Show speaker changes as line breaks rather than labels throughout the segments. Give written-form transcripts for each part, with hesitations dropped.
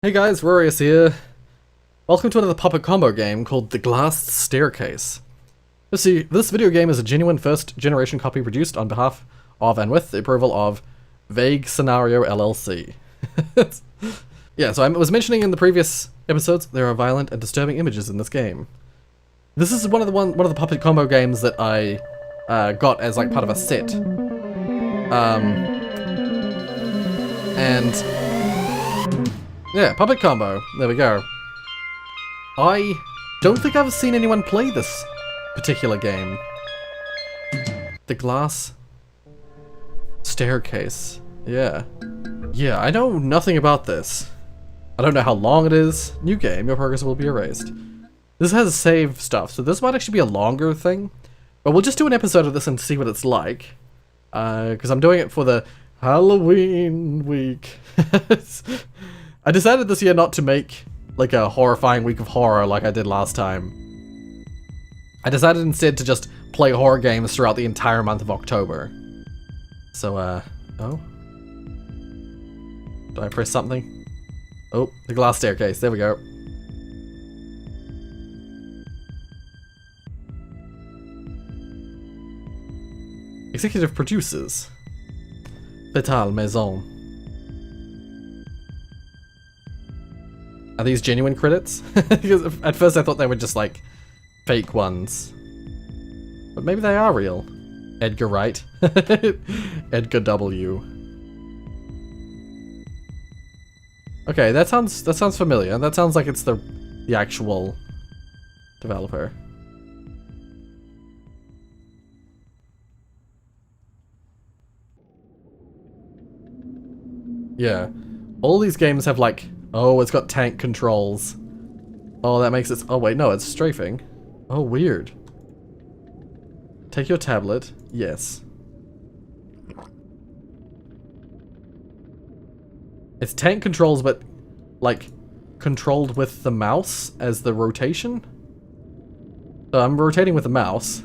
Hey guys, Rorius here. Welcome to another puppet combo game called The Glass Staircase. See, this video game is a genuine first-generation copy produced on behalf of and with the approval of Vague Scenario LLC. Yeah, so I was mentioning in the previous episodes, there are violent and disturbing images in this game. This is one of the puppet combo games that I got as like part of a set. Yeah, puppet combo. There we go. I don't think I've seen anyone play this particular game. The Glass Staircase. Yeah. Yeah, I know nothing about this. I don't know how long it is. New game, your progress will be erased. This has save stuff, so this might actually be a longer thing. But we'll just do an episode of this and see what it's like. Because I'm doing it for the Halloween week. I decided this year not to make like a horrifying week of horror like I did last time. I decided instead to just play horror games throughout the entire month of October. So, oh? Do I press something? Oh, the glass staircase, there we go. Executive producers. Fatale Maison. Are these genuine credits? Because at first I thought they were just like fake ones. But maybe they are real. Edgar Wright. Edgar W. Okay, that sounds familiar. That sounds like it's the actual developer. Yeah. All these games have like, oh, it's got tank controls. Oh, that makes it... Oh, wait, no, it's strafing. Oh, weird. Take your tablet. Yes. It's tank controls, but, like, controlled with the mouse as the rotation? So I'm rotating with the mouse.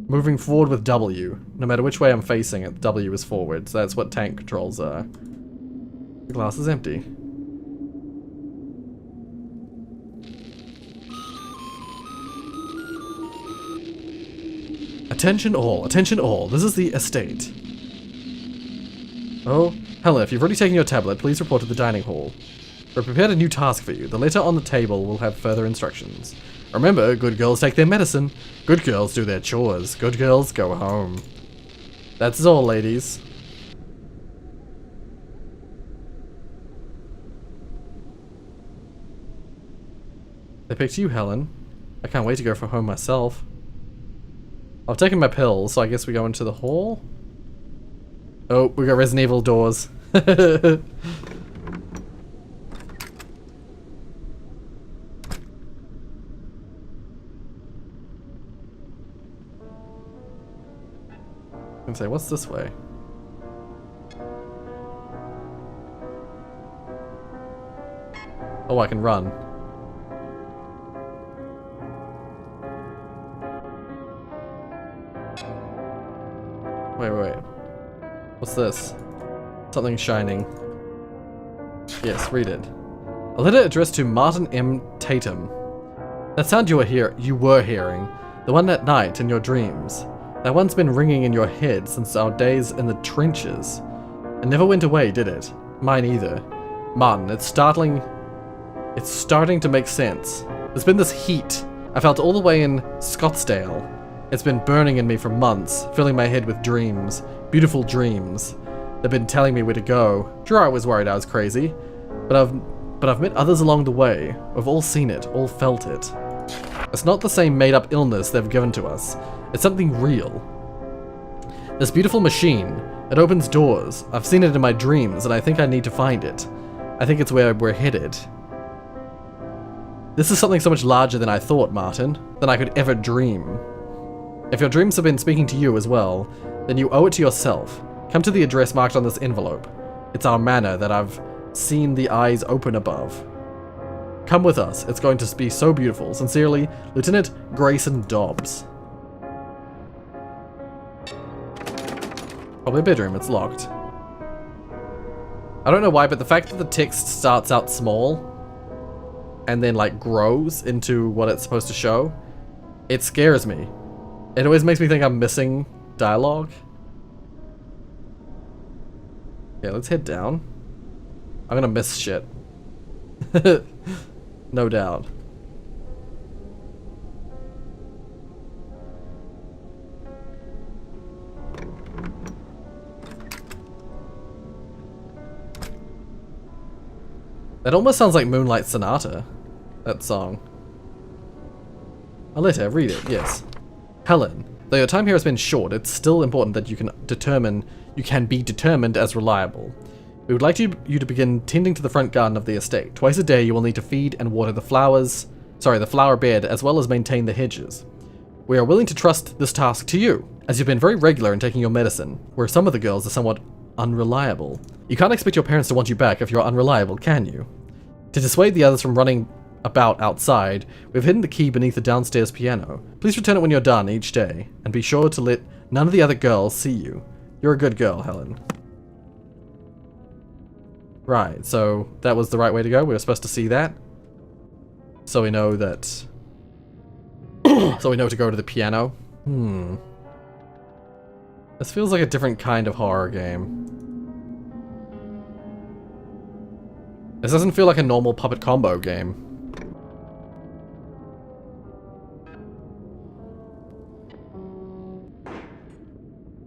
Moving forward with W. No matter which way I'm facing it, W is forward. So that's what tank controls are. The glass is empty. Attention all, this is the estate. Oh, Helen, if you've already taken your tablet, please report to the dining hall. We've prepared a new task for you. The letter on the table will have further instructions. Remember, good girls take their medicine. Good girls do their chores. Good girls go home. That's all, ladies. They picked you, Helen. I can't wait to go for home myself. I've taken my pills, so I guess we go into the hall? Oh, we got Resident Evil doors. I can say, what's this way? Oh, I can run. Wait. What's this? Something shining. Yes, read it. A letter addressed to Martin M. Tatum. That sound you were hearing. The one that night in your dreams. That one's been ringing in your head since our days in the trenches. It never went away, did it? Mine either. Martin, it's starting to make sense. There's been this heat. I felt all the way in Scottsdale. It's been burning in me for months, filling my head with dreams. Beautiful dreams. They've been telling me where to go. Sure, I was worried I was crazy. But I've met others along the way. We've all seen it, all felt it. It's not the same made-up illness they've given to us. It's something real. This beautiful machine, it opens doors. I've seen it in my dreams, and I think I need to find it. I think it's where we're headed. This is something so much larger than I thought, Martin. Than I could ever dream. If your dreams have been speaking to you as well, then you owe it to yourself. Come to the address marked on this envelope. It's our manor that I've seen the eyes open above. Come with us. It's going to be so beautiful. Sincerely, Lieutenant Grayson Dobbs. Probably a bedroom. It's locked. I don't know why, but the fact that the text starts out small and then like grows into what it's supposed to show, it scares me. It always makes me think I'm missing dialogue. Yeah, let's head down. I'm gonna miss shit. No doubt. That almost sounds like Moonlight Sonata, that song. A letter, read it, yes. Helen, though your time here has been short, it's still important that you can be determined as reliable. We would like you to begin tending to the front garden of the estate. Twice a day you will need to feed and water the flower bed, as well as maintain the hedges. We are willing to trust this task to you, as you've been very regular in taking your medicine, where some of the girls are somewhat unreliable. You can't expect your parents to want you back if you're unreliable, can you? To dissuade the others from running about outside, we've hidden the key beneath the downstairs piano. Please return it when you're done each day, and be sure to let none of the other girls see you. You're a good girl, Helen. Right, so that was the right way to go. We were supposed to see that. So we know that... so we know to go to the piano. This feels like a different kind of horror game. This doesn't feel like a normal puppet combo game.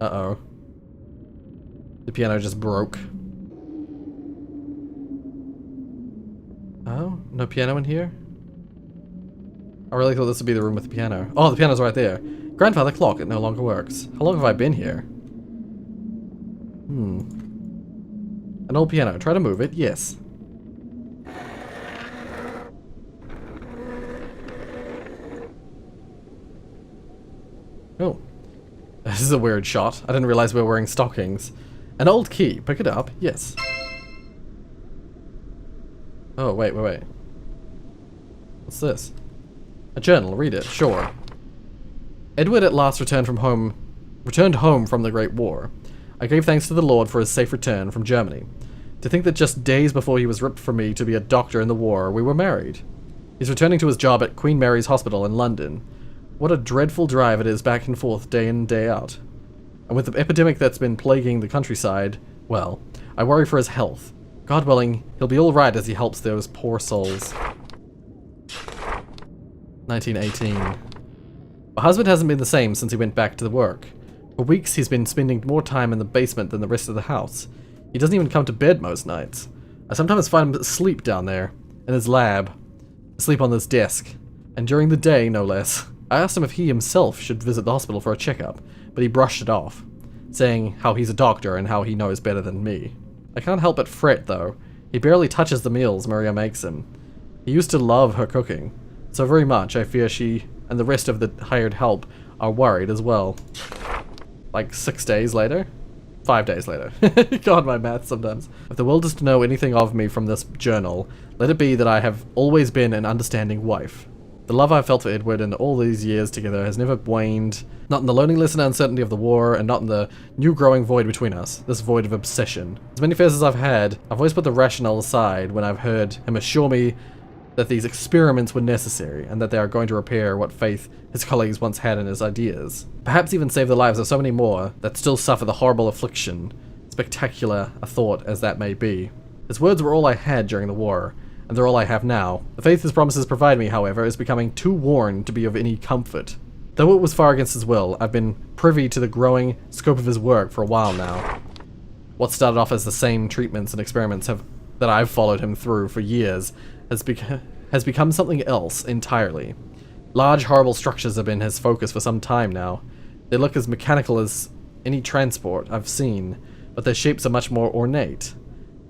Uh-oh. The piano just broke. Oh, no piano in here? I really thought this would be the room with the piano. Oh, the piano's right there. Grandfather clock, it no longer works. How long have I been here? An old piano. Try to move it. Yes. Oh. This is a weird shot. I didn't realize we were wearing stockings. An old key. Pick it up. Yes. Oh, wait. What's this? A journal. Read it. Sure. Edward at last returned home from the Great War. I gave thanks to the Lord for his safe return from Germany. To think that just days before he was ripped from me to be a doctor in the war, we were married. He's returning to his job at Queen Mary's Hospital in London. What a dreadful drive it is back and forth day in and day out. And with the epidemic that's been plaguing the countryside, well, I worry for his health. God willing, he'll be all right as he helps those poor souls. 1918. My husband hasn't been the same since he went back to the work. For weeks he's been spending more time in the basement than the rest of the house. He doesn't even come to bed most nights. I sometimes find him asleep down there, in his lab, asleep on this desk, and during the day, no less. I asked him if he himself should visit the hospital for a checkup, but he brushed it off, saying how he's a doctor and how he knows better than me. I can't help but fret, though. He barely touches the meals Maria makes him. He used to love her cooking, so very much I fear she and the rest of the hired help are worried as well. Like 6 days later? 5 days later. God, my math sometimes. If the world is to know anything of me from this journal, let it be that I have always been an understanding wife. The love I've felt for Edward in all these years together has never waned, not in the loneliness and uncertainty of the war, and not in the new growing void between us, this void of obsession. As many fears as I've had, I've always put the rationale aside when I've heard him assure me that these experiments were necessary, and that they are going to repair what faith his colleagues once had in his ideas. Perhaps even save the lives of so many more that still suffer the horrible affliction, spectacular a thought as that may be. His words were all I had during the war, and they're all I have now. The faith his promises provide me, however, is becoming too worn to be of any comfort. Though it was far against his will, I've been privy to the growing scope of his work for a while now. What started off as the same treatments and experiments that I've followed him through for years has become something else entirely. Large, horrible structures have been his focus for some time now. They look as mechanical as any transport I've seen, but their shapes are much more ornate.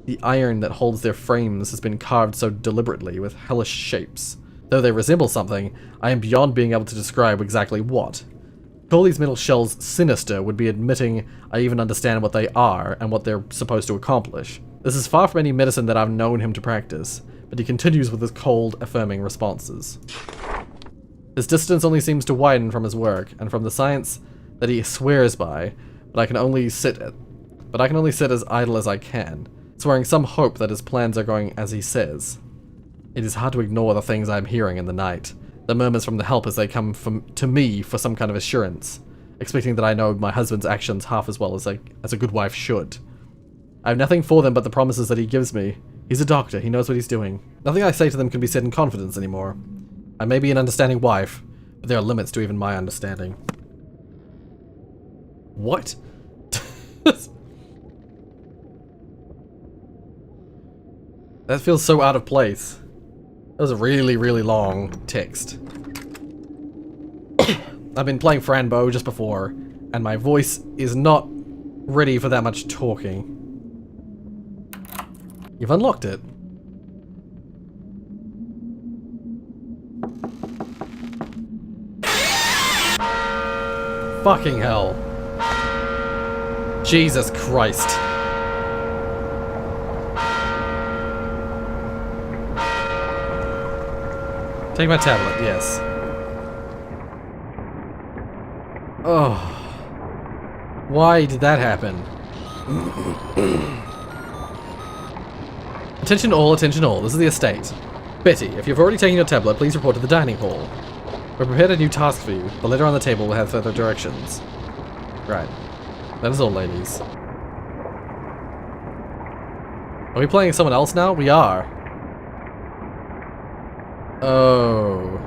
The iron that holds their frames has been carved so deliberately with hellish shapes. Though they resemble something, I am beyond being able to describe exactly what. To call these metal shells sinister would be admitting I even understand what they are and what they're supposed to accomplish. This is far from any medicine that I've known him to practice, but he continues with his cold, affirming responses. His distance only seems to widen from his work and from the science that he swears by, but I can only sit as idle as I can. swearing some hope that his plans are going as he says. It is hard to ignore the things I am hearing in the night. The murmurs from the helpers, they come to me for some kind of assurance, expecting that I know my husband's actions half as well as a good wife should. I have nothing for them but the promises that he gives me. He's a doctor, he knows what he's doing. Nothing I say to them can be said in confidence anymore. I may be an understanding wife, but there are limits to even my understanding. What? That feels so out of place. That was a really, really long text. I've been playing Franbo just before, and my voice is not ready for that much talking. You've unlocked it. Fucking hell. Jesus Christ. Take my tablet, yes. Oh. Why did that happen? Attention all, attention all. This is the estate. Betty, if you've already taken your tablet, please report to the dining hall. We've prepared a new task for you. The letter on the table will have further directions. Right. That is all, ladies. Are we playing someone else now? We are. Oh.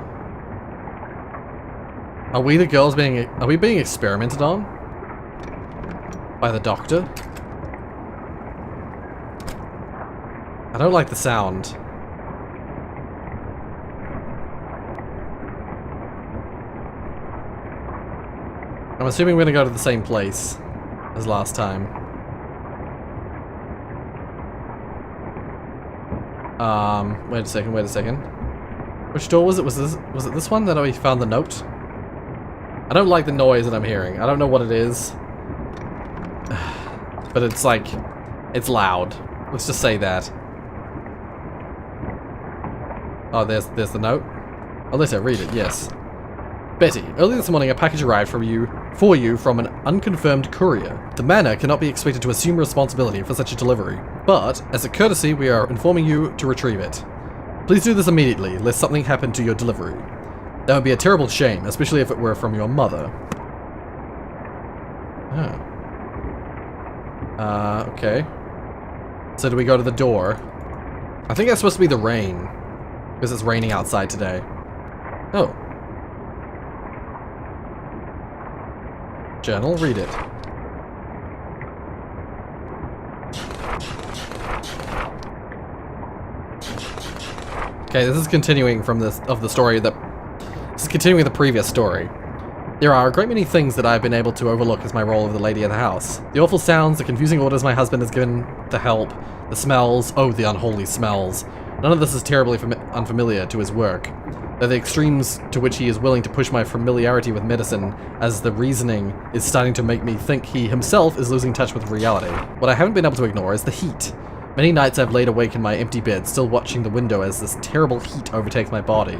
Are we the girls being... Are we being experimented on? By the doctor? I don't like the sound. I'm assuming we're gonna go to the same place as last time. Wait a second. Which door was it? Was it this one that we found the note? I don't like the noise that I'm hearing. I don't know what it is. But it's like, it's loud. Let's just say that. Oh, there's the note. Alyssa, read it, yes. Betty, early this morning a package arrived for you from an unconfirmed courier. The manor cannot be expected to assume responsibility for such a delivery, but as a courtesy we are informing you to retrieve it. Please do this immediately, lest something happen to your delivery. That would be a terrible shame, especially if it were from your mother. Oh. Okay. So do we go to the door? I think that's supposed to be the rain, because it's raining outside today. Oh. Journal, read it. Okay, this is continuing from this is continuing the previous story. There are a great many things that I've been able to overlook as my role of the lady of the house. The awful sounds, the confusing orders my husband has given to help, the smells, oh the unholy smells. None of this is terribly unfamiliar to his work. They're the extremes to which he is willing to push my familiarity with medicine, as the reasoning is starting to make me think he himself is losing touch with reality. What I haven't been able to ignore is the heat. Many nights I've laid awake in my empty bed, still watching the window as this terrible heat overtakes my body.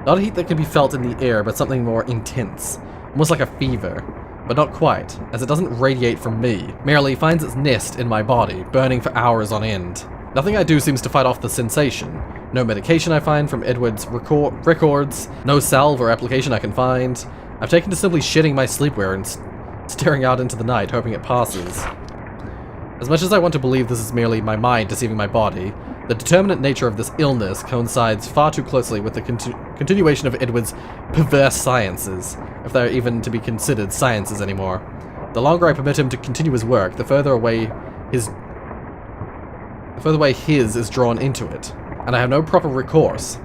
Not a heat that can be felt in the air, but something more intense. Almost like a fever. But not quite, as it doesn't radiate from me, merely finds its nest in my body, burning for hours on end. Nothing I do seems to fight off the sensation. No medication I find from Edward's records, no salve or application I can find. I've taken to simply shitting my sleepwear and staring out into the night, hoping it passes. As much as I want to believe this is merely my mind deceiving my body, the determinate nature of this illness coincides far too closely with the continuation of Edward's perverse sciences, if they are even to be considered sciences anymore. The longer I permit him to continue his work, the further away his is drawn into it, and I have no proper recourse.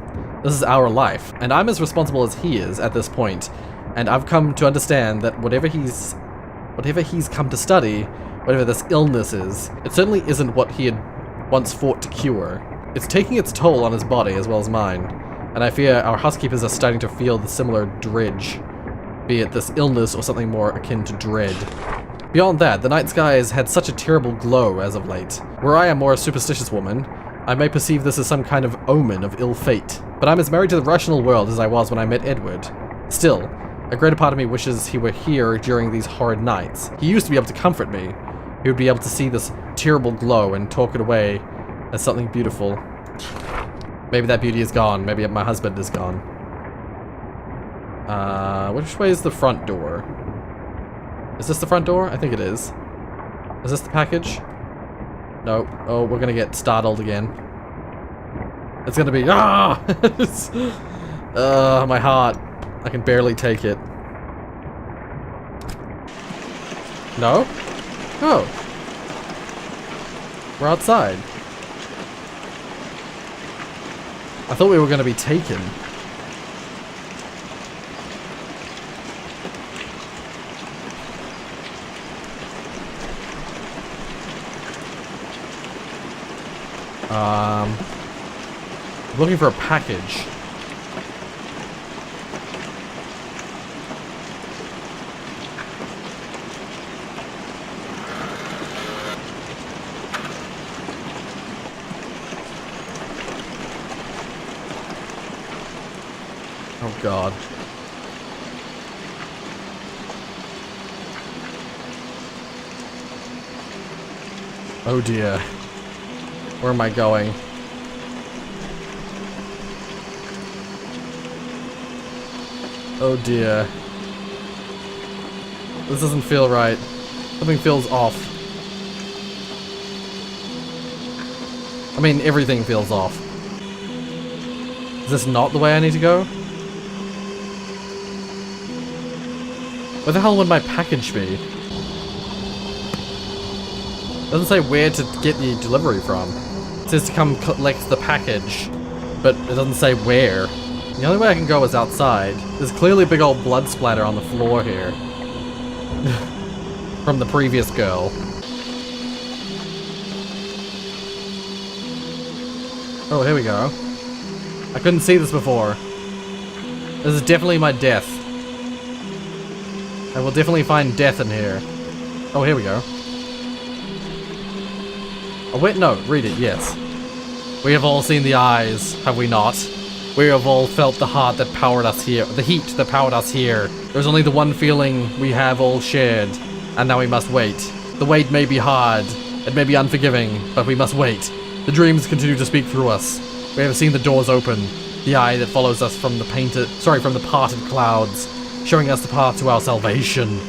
This is our life, and I'm as responsible as he is at this point, and I've come to understand that whatever he's come to study, whatever this illness is, it certainly isn't what he had once fought to cure. It's taking its toll on his body as well as mine, and I fear our housekeepers are starting to feel the similar dredge, be it this illness or something more akin to dread. Beyond that, the night sky has had such a terrible glow as of late. Were I a more superstitious woman, I may perceive this as some kind of omen of ill fate, but I'm as married to the rational world as I was when I met Edward. Still, a greater part of me wishes he were here during these horrid nights. He used to be able to comfort me. he would be able to see this terrible glow and talk it away as something beautiful. Maybe that beauty is gone. Maybe my husband is gone. Which way is the front door? Is this the front door? I think it is. Is this the package? No. Oh, we're gonna get startled again. It's gonna be my heart. I can barely take it. No? Oh. We're outside. I thought we were gonna be taken. Looking for a package. Oh God. Oh dear. Where am I going? Oh dear. This doesn't feel right. Something feels off. I mean, everything feels off. Is this not the way I need to go? Where the hell would my package be? It doesn't say where to get the delivery from. It says to come collect the package, but it doesn't say where. The only way I can go is outside. There's clearly a big old blood splatter on the floor here. From the previous girl. Oh, here we go. I couldn't see this before. This is definitely my death. I will definitely find death in here. Oh, here we go. Oh, wait, no. Read it, yes. We have all seen the eyes, have we not? We have all felt the heart that powered us here, the heat that powered us here. There's only the one feeling we have all shared, and now we must wait. The wait may be hard, it may be unforgiving, but we must wait. The dreams continue to speak through us. We have seen the doors open, the eye that follows us from the parted clouds, showing us the path to our salvation.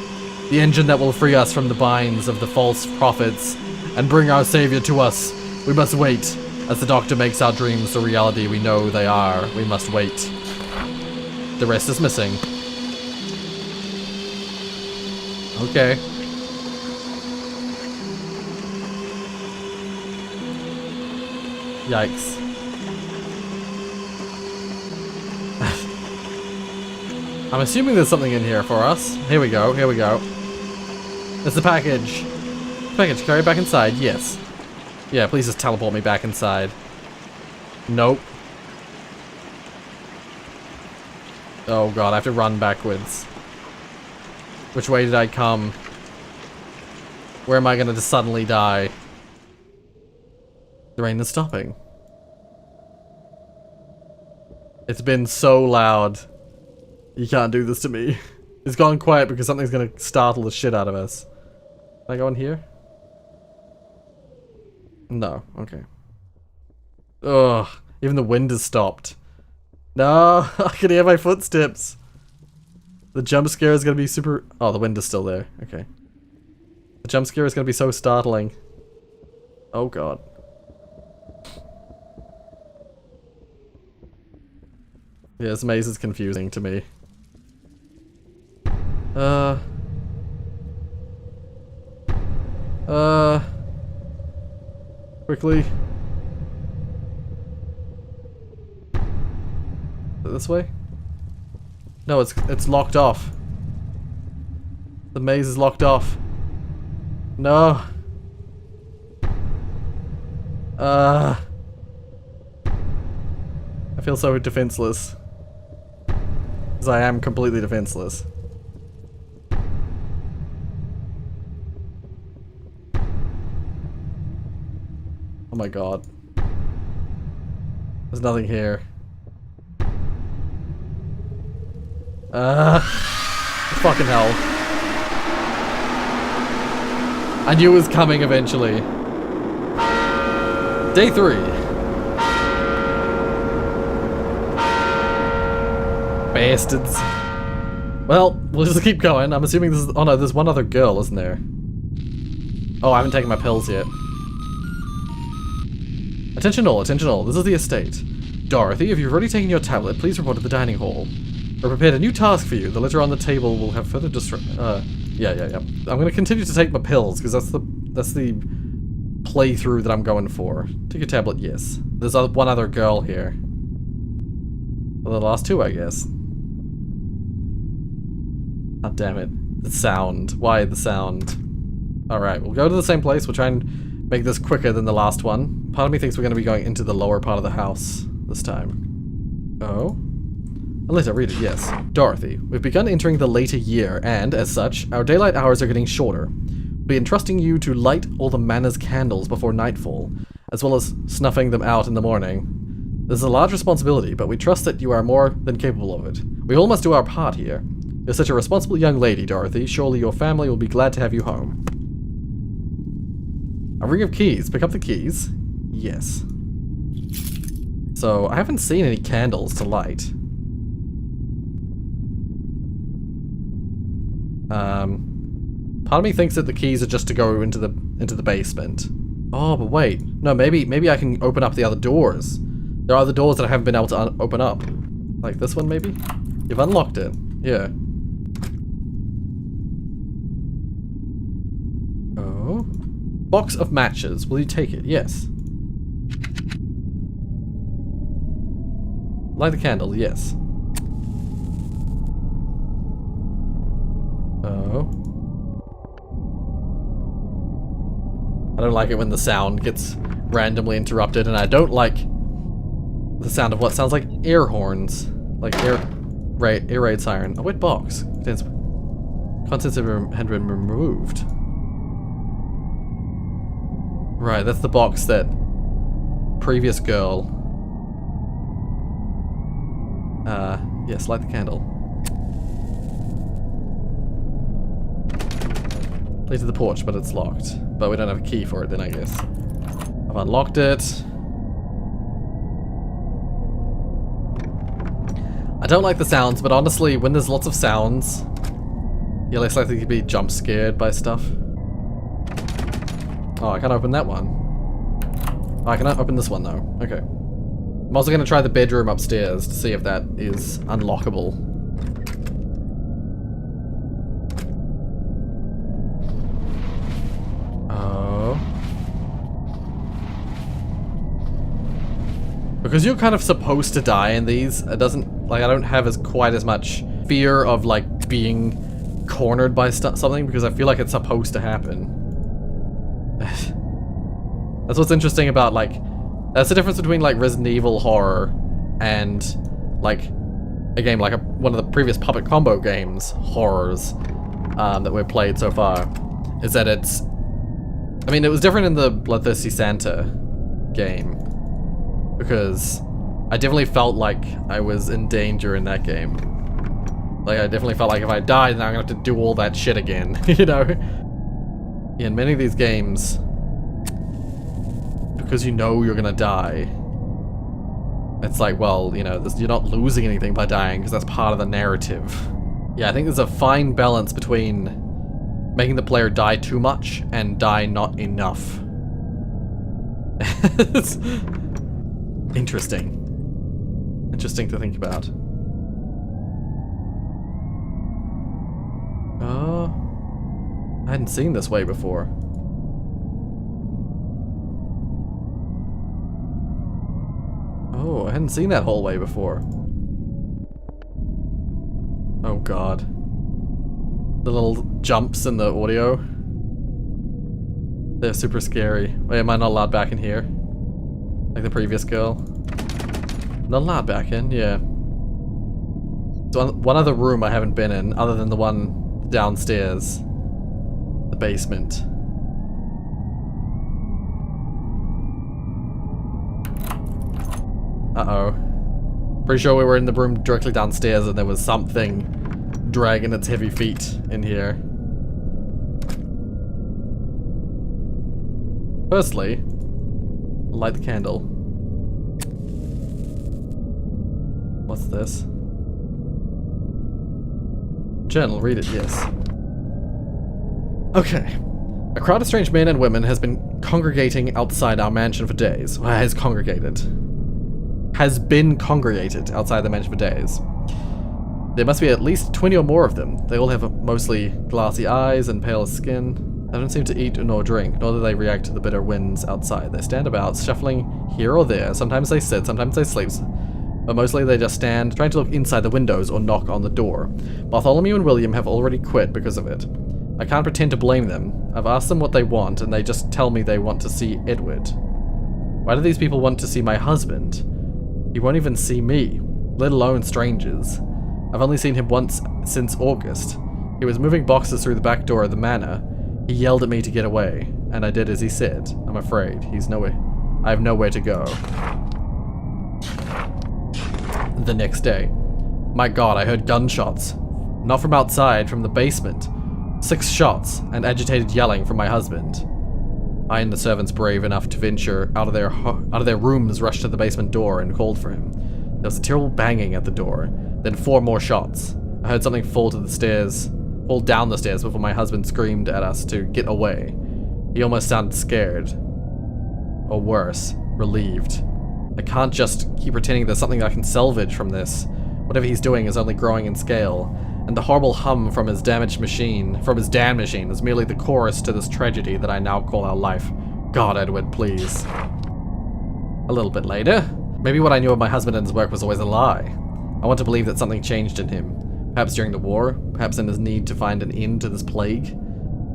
The engine that will free us from the binds of the false prophets, and bring our savior to us. We must wait. As the doctor makes our dreams the reality we know they are, we must wait. The rest is missing. Okay. Yikes. I'm assuming there's something in here for us. Here we go, here we go. It's the package. Package, carry it back inside, yes. Yeah, please just teleport me back inside. Nope. Oh god, I have to run backwards. Which way did I come? Where am I gonna just suddenly die? The rain is stopping. It's been so loud. You can't do this to me. It's gone quiet because something's gonna startle the shit out of us. Can I go in here? No, okay. Ugh, even the wind has stopped. No, I can hear my footsteps. The jump scare is gonna be super... Oh, the wind is still there, okay. The jump scare is gonna be so startling. Oh god. Yeah, this maze is confusing to me. Quickly. This way? No, it's locked off. The maze is locked off. No. I feel so defenseless. Because I am completely defenseless. Oh my god. There's nothing here. Fucking hell. I knew it was coming eventually. Day 3. Bastards. Well, we'll just keep going. I'm assuming this is... Oh no, there's one other girl, isn't there? Oh, I haven't taken my pills yet. Attention all, attention all. This is the estate. Dorothy, if you've already taken your tablet, please report to the dining hall. We've prepared a new task for you. The letter on the table will have further yeah. I'm gonna continue to take my pills, because that's the playthrough that I'm going for. Take your tablet, yes. There's one other girl here. Well, the last two, I guess. God damn it. The sound. Why the sound? Alright, we'll go to the same place. We'll try and make this quicker than the last one. Part of me thinks we're going to be going into the lower part of the house this time. Oh? A letter, read it, yes. Dorothy, we've begun entering the later year, and, as such, our daylight hours are getting shorter. We'll be entrusting you to light all the manor's candles before nightfall, as well as snuffing them out in the morning. This is a large responsibility, but we trust that you are more than capable of it. We all must do our part here. You're such a responsible young lady, Dorothy. Surely your family will be glad to have you home. A ring of keys. Pick up the keys. Yes. So, I haven't seen any candles to light. Part of me thinks that the keys are just to go into the basement. Oh, but wait. No, maybe I can open up the other doors. There are other doors that I haven't been able to open up. Like this one, maybe? You've unlocked it. Yeah. Oh. Box of matches. Will you take it? Yes. Light the candle. Yes. Oh. I don't like it when the sound gets randomly interrupted, and I don't like the sound of what sounds like air horns. Like air raid siren. A wet box. Contents have been removed. Right, that's the box that previous girl. Yes, light the candle. Lead to the porch, but it's locked. But we don't have a key for it then, I guess. I've unlocked it. I don't like the sounds, but honestly, when there's lots of sounds, you're less likely to be jump scared by stuff. Oh, I can't open that one. Oh, I can open this one though. Okay. I'm also going to try the bedroom upstairs to see if that is unlockable. Oh. Because you're kind of supposed to die in these, it doesn't, like, I don't have quite as much fear of, like, being cornered by something, because I feel like it's supposed to happen. That's what's interesting about, like, that's the difference between, like, Resident Evil horror and, like, a game like one of the previous Puppet Combo games, horrors, that we've played so far, is that it's, I mean, it was different in the Bloodthirsty Santa game, because I definitely felt like I was in danger in that game. Like, I definitely felt like if I died, then I'm gonna have to do all that shit again, you know? In many of these games, because you know you're gonna die, it's like, well, you know, you're not losing anything by dying, because that's part of the narrative. Yeah, I think there's a fine balance between making the player die too much and die not enough. It's interesting. Interesting to think about. Oh, I hadn't seen this way before. Oh, I hadn't seen that hallway before. Oh god. The little jumps in the audio. They're super scary. Wait, am I not allowed back in here? Like the previous girl? Not allowed back in? Yeah. So one other room I haven't been in, other than the one downstairs. The basement. Uh-oh. Pretty sure we were in the room directly downstairs and there was something dragging its heavy feet in here. Firstly, light the candle. What's this? Journal, read it, yes. Okay. A crowd of strange men and women has been congregating outside our mansion for days. Well, has congregated. Has been congregated outside the mansion for days. There must be at least 20 or more of them. They all have mostly glassy eyes and pale skin. They don't seem to eat nor drink, nor do they react to the bitter winds outside. They stand about, shuffling here or there. Sometimes they sit, sometimes they sleep. But mostly they just stand, trying to look inside the windows or knock on the door. Bartholomew and William have already quit because of it. I can't pretend to blame them. I've asked them what they want, and they just tell me they want to see Edward. Why do these people want to see my husband? He won't even see me, let alone strangers. I've only seen him once since August. He was moving boxes through the back door of the manor. He yelled at me to get away, and I did as he said. I'm afraid he's nowhere. I have nowhere to go. The next day. My God, I heard gunshots. Not from outside, from the basement. 6 shots, and agitated yelling from my husband. I and the servants brave enough to venture out of their rooms rushed to the basement door and called for him. There was a terrible banging at the door, then 4 more shots. I heard something fall down the stairs before my husband screamed at us to get away. He almost sounded scared. Or worse, relieved. I can't just keep pretending there's something I can salvage from this. Whatever he's doing is only growing in scale, and the horrible hum from his damn machine is merely the chorus to this tragedy that I now call our life. God, Edward, please. A little bit later, maybe what I knew of my husband and his work was always a lie. I want to believe that something changed in him. Perhaps during the war, perhaps in his need to find an end to this plague.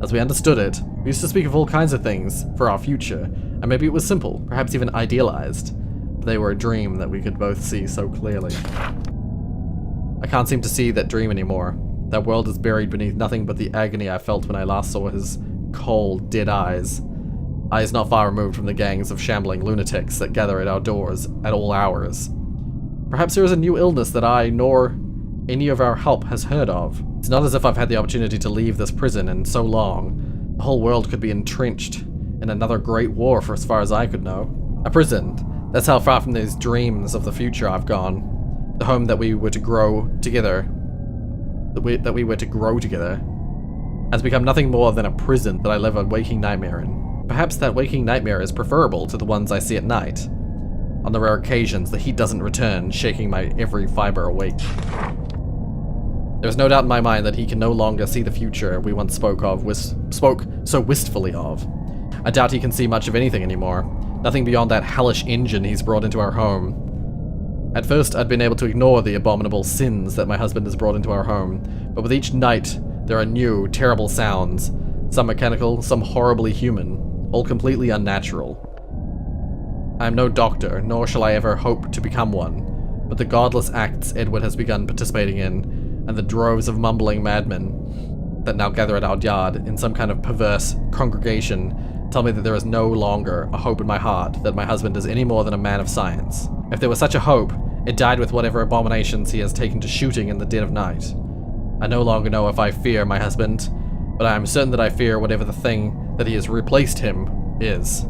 As we understood it, we used to speak of all kinds of things for our future, and maybe it was simple, perhaps even idealized. But they were a dream that we could both see so clearly. I can't seem to see that dream anymore. That world is buried beneath nothing but the agony I felt when I last saw his cold, dead eyes. Eyes not far removed from the gangs of shambling lunatics that gather at our doors at all hours. Perhaps there is a new illness that I, nor any of our help, has heard of. It's not as if I've had the opportunity to leave this prison in so long. The whole world could be entrenched in another great war for as far as I could know. A prison. That's how far from these dreams of the future I've gone. The home that we were to grow together, has become nothing more than a prison that I live a waking nightmare in. Perhaps that waking nightmare is preferable to the ones I see at night. On the rare occasions the heat doesn't return, shaking my every fiber awake. There's no doubt in my mind that he can no longer see the future we once spoke so wistfully of. I doubt he can see much of anything anymore. Nothing beyond that hellish engine he's brought into our home. At first, I'd been able to ignore the abominable sins that my husband has brought into our home, but with each night, there are new, terrible sounds. Some mechanical, some horribly human, all completely unnatural. I am no doctor, nor shall I ever hope to become one, but the godless acts Edward has begun participating in, and the droves of mumbling madmen that now gather at our yard in some kind of perverse congregation tell me that there is no longer a hope in my heart that my husband is any more than a man of science. If there was such a hope, it died with whatever abominations he has taken to shooting in the dead of night. I no longer know if I fear my husband, but I am certain that I fear whatever the thing that he has replaced him is.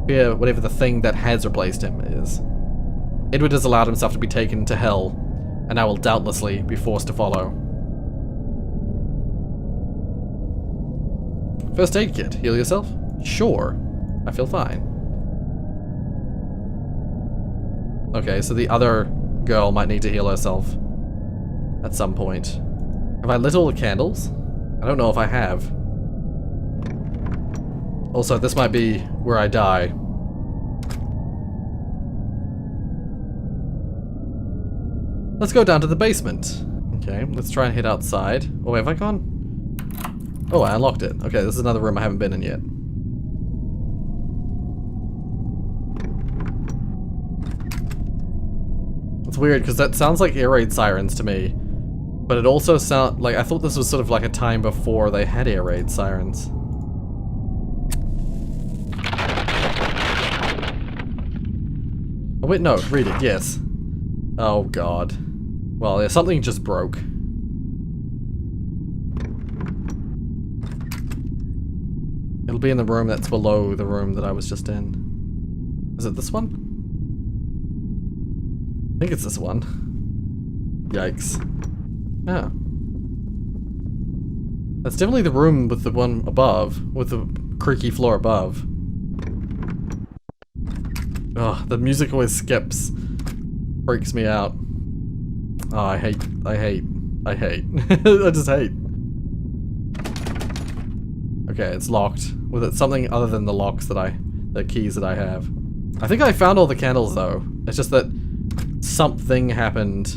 Fear whatever the thing that has replaced him is. Edward has allowed himself to be taken to hell, and I will doubtlessly be forced to follow. First aid kit. Heal yourself? Sure. I feel fine. Okay, so the other girl might need to heal herself at some point. Have I lit all the candles? I don't know if I have. Also, this might be where I die. Let's go down to the basement. Okay, let's try and head outside. Oh, have I gone? Oh, I unlocked it. Okay, this is another room I haven't been in yet. It's weird, because that sounds like air raid sirens to me. But it also sounds like, I thought this was sort of like a time before they had air raid sirens. Oh wait, no, read it, yes. Oh god. Well, yeah, something just broke. It'll It'll be in the room that's below the room that I was just in. Is it this one? I think it's this one. Yikes. Oh. That's definitely the room with the one above, with the creaky floor above. Oh, the music always skips. Freaks me out. Oh, I hate. I just hate. Okay, it's locked. With it something other than the locks that the keys that I have. I think I found all the candles though. It's just that something happened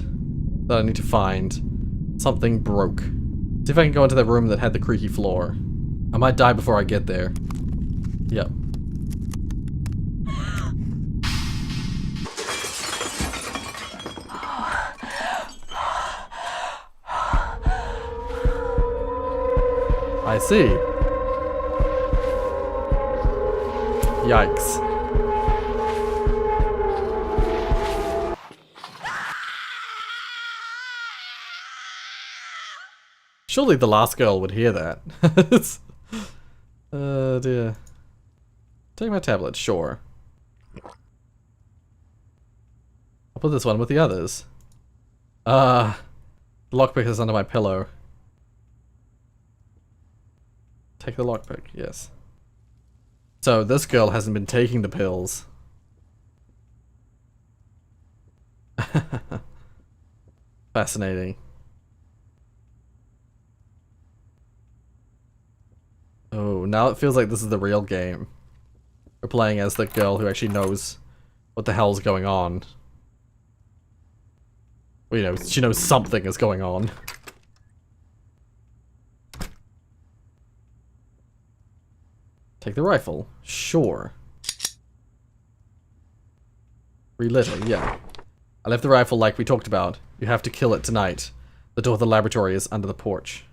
that I need to find. Something broke. See if I can go into the room that had the creaky floor. I might die before I get there. Yep. I see. Yikes. Surely the last girl would hear that. Oh dear. Take my tablet, sure. I'll put this one with the others. The lockpick is under my pillow. Take the lockpick, yes. So this girl hasn't been taking the pills. Fascinating. Oh, now it feels like this is the real game. We're playing as the girl who actually knows what the hell's going on. Well, you know, she knows something is going on. Take the rifle. Sure. Relit it, yeah. I left the rifle like we talked about. You have to kill it tonight. The door of the laboratory is under the porch.